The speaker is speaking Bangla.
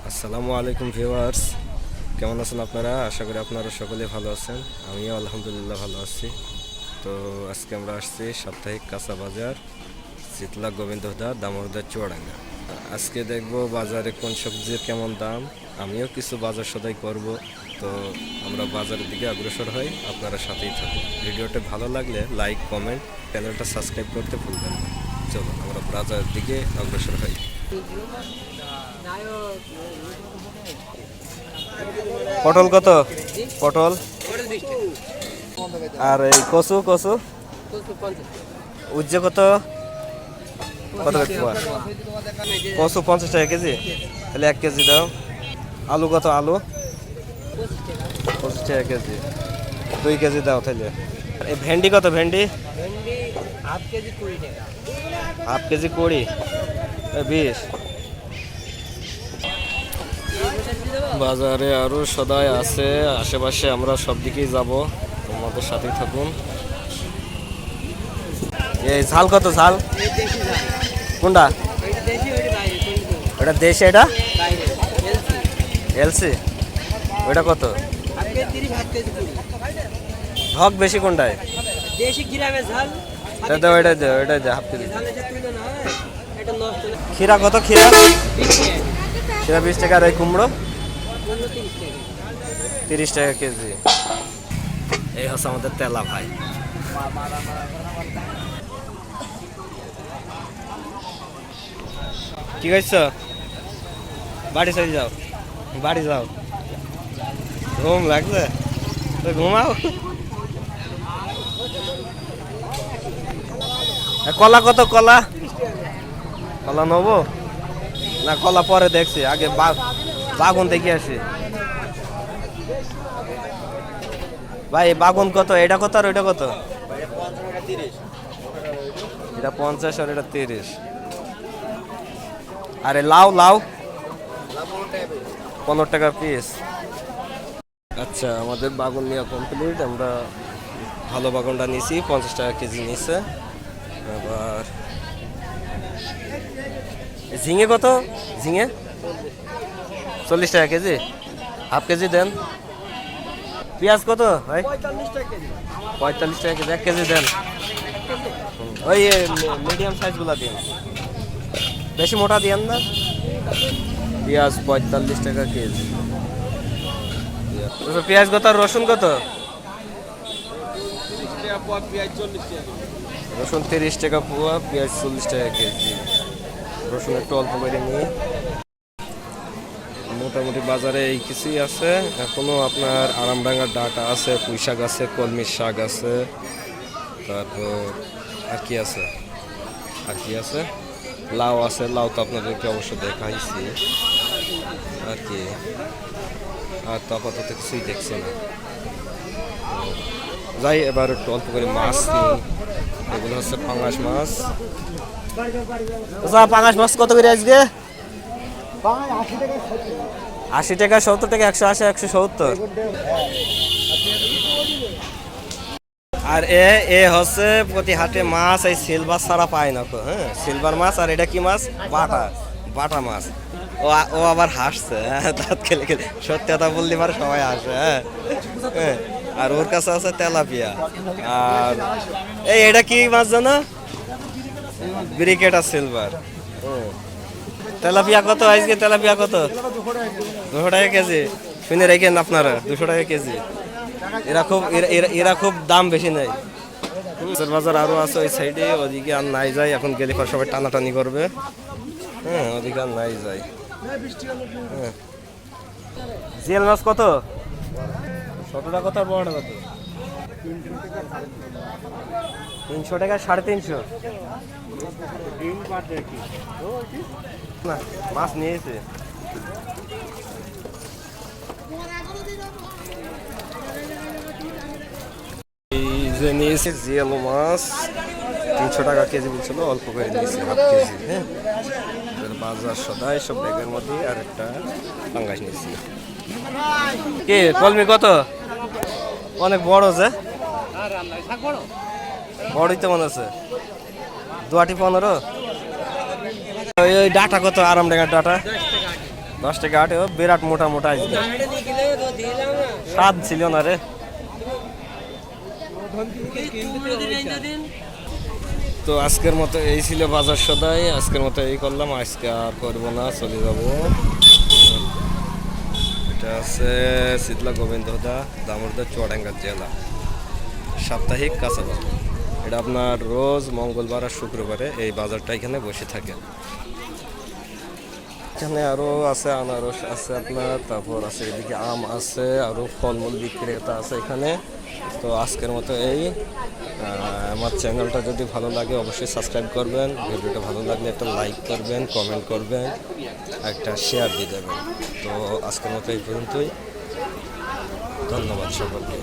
আসসালামু আলাইকুম ভিউয়ার্স, কেমন আছেন আপনারা? আশা করি আপনারা সকলে ভালো আছেন। আমিও আলহামদুলিল্লাহ ভালো আছি। তো আজকে আমরা আসছি সাপ্তাহিক কাঁচা বাজার, শীতলা গোবিন্দদা দামোদর চুয়াডাঙ্গা। আজকে দেখব বাজারে কোন সবজির কেমন দাম। আমিও কিছু বাজার সদাই করব। তো আমরা বাজারের দিকে অগ্রসর হই, আপনারা সাথেই থাকুন। ভিডিওটা ভালো লাগলে লাইক, কমেন্ট, চ্যানেলটা সাবস্ক্রাইব করতে ভুলবেন না। চলো আমরা বাজারের দিকে অগ্রসর হই। পটল কত? পটল আর এই কচু কচু উজ্জে কত? কত কচু 50 টাকা কেজি, তাহলে 1 কেজি দাও। আলু কত? আলু 25 টাকা কেজি, 2 কেজি দাও তাহলে। এই ভেন্ডি কত? ভেন্ডি হাফ কেজি 20 টাকা। Half KG 20, 20। বাজারে আরো সদাই আছে আশেপাশে, আমরা সব দিকেই যাব, আমাদের সাথেই থাকুন। এই ঝাল কত? ঝাল কোনটা? ওটা দেশি, এটা এলসি। ওইটা কত? ঢক বেশি কোনটায়? Half KG. খিরা কত? খিরা 20 টাকা। আর এই কুমড়ো 30 টাকা কেজি। এই হচ্ছে আমাদের তেলা ভাই। কি করছ? বাড়ি চলে যাও, বাড়ি যাও। ঘুম লাগছে তো ঘুমাও। কলা কত? কলা কলা নেবো না? কলা পরে দেখছি, আগে বাগুন দেখে আসি। ভাই বাগুন কত? এটা কত আর ওইটা কত? এটা 50 আর এটা 30। আরে লাউ, লাউ 15 টাকা পিস। আচ্ছা, আমাদের বাগুন নেওয়া কমপ্লিট। আমরা ভালো বাগুনটা নিয়েছি, 50 টাকা কেজি নিয়েছে। আবার ঝিঙে কত? ঝিঙে 40 টাকা কেজি, হাফ কেজি দেন। পেঁয়াজ কত ভাই? 45 টাকা কেজি, 1 কেজি দেন। ওই মিডিয়াম সাইজগুলো দিন, বেশি মোটা দিয়েন না। পেঁয়াজ 45 টাকা কেজি। পেঁয়াজ কত? আর রসুন কত? রসুন 30 টাকা পোয়া, পেঁয়াজ 40 টাকা কেজি। রসুন একটু অল্প করে নিই। মোটামুটি বাজারে এই কিছুই আছে এখনো। আপনার আরামডাঙ্গার ডাটা আছে, পুঁই শাক আছে, কলমির শাক আছে, তারপর আর কি আছে? আর কি আছে? লাউ আছে। লাউ তো আপনাদেরকে অবশ্য দেখাইছি। আর কি? আর তো আপাতত কিছুই দেখছি না। যাই, এবার একটু অল্প করে মাছ নিই। এগুলো হচ্ছে পাঙাশ মাছ। পাঙাশ মাছ কত করে আজকে? 80 টাকা, 70 টাকা, 180, 170। আর এ হচ্ছে প্রতি হাটে মাছ এই সিলভার ছাড়া পায় না তো। হ্যাঁ, সিলভার মাছ। আর এটা কি মাছ? বাটা, বাটা মাছ। ও আবার হাসছে, হ্যাঁ, দাঁত খেলে খেলে। সত্যি কথা বললে পারে সবাই হাসে। হ্যাঁ, আর ওর কাছে আছে তেলাপিয়া। আর এটা কি মাছ জানো? ব্রিকেট আর সিলভার। তেলাপিয়া কত আজকে? তেলাপিয়া কত? 200 টাকা কেজি। শুনে রেখেন আপনারা, 200 টাকা কেজি। এরা খুব দাম বেশি নেই। বাজার আরো আছে ওই সাইডে, ওদিকে আর নাই যায়। এখন গেলে পর সবাই টানাটানি করবে। হ্যাঁ, ওদিকে আর নাই যায়। হ্যাঁ, জিয়াল মাছ কত? 100 কত? আর বড়টা কত? 300 টাকা, 350। না, মাছ নিয়েছে। এই যে নিয়েছে জিয়াল মাছ, 300 টাকা কেজি বলছিল, অল্প করে নিয়েছে, হাফ কেজি। হ্যাঁ, বাজার সদাই সব ব্যাগের মধ্যে। আর একটা পাঙ্গাস নিয়েছি। কি কলমি কত? অনেক বড় যে, বড়ই তো মনে আছে। 2 আটি 15। ওই ডাটা কত? আরামডাঙ্গার ডাটা 10 টাকা আটে বিরাট মোটা মোটা আইছে স্বাদ ছিল না রে। তো আজকের মতো এই ছিল বাজার সদাই, আজকের মতো এই করলাম, আজকে আর করবো না, চলে যাব। এটা আছে শীতলা গোবিন্দদা, দামোদর, চুয়াডাঙ্গা জেলা, সাপ্তাহিক কাঁচা বাজার। এটা আপনার রোজ মঙ্গলবার আর শুক্রবারে এই বাজারটা এখানে বসে থাকে। এখানে আরো আছে আনারস আছে আপনার, তারপর আছে এদিকে আম আছে, আরো ফলমূল বিক্রেতা আছে এখানে। তো আজকের মতো এই আমার চ্যানেলটা যদি ভালো লাগে অবশ্যই সাবস্ক্রাইব করবেন, ভিডিওটা ভালো লাগলে একটা লাইক করবেন, কমেন্ট করবেন, একটা শেয়ার দিয়ে দেবেন। তো আজকের মতো এই পর্যন্তই, ধন্যবাদ সকলকে।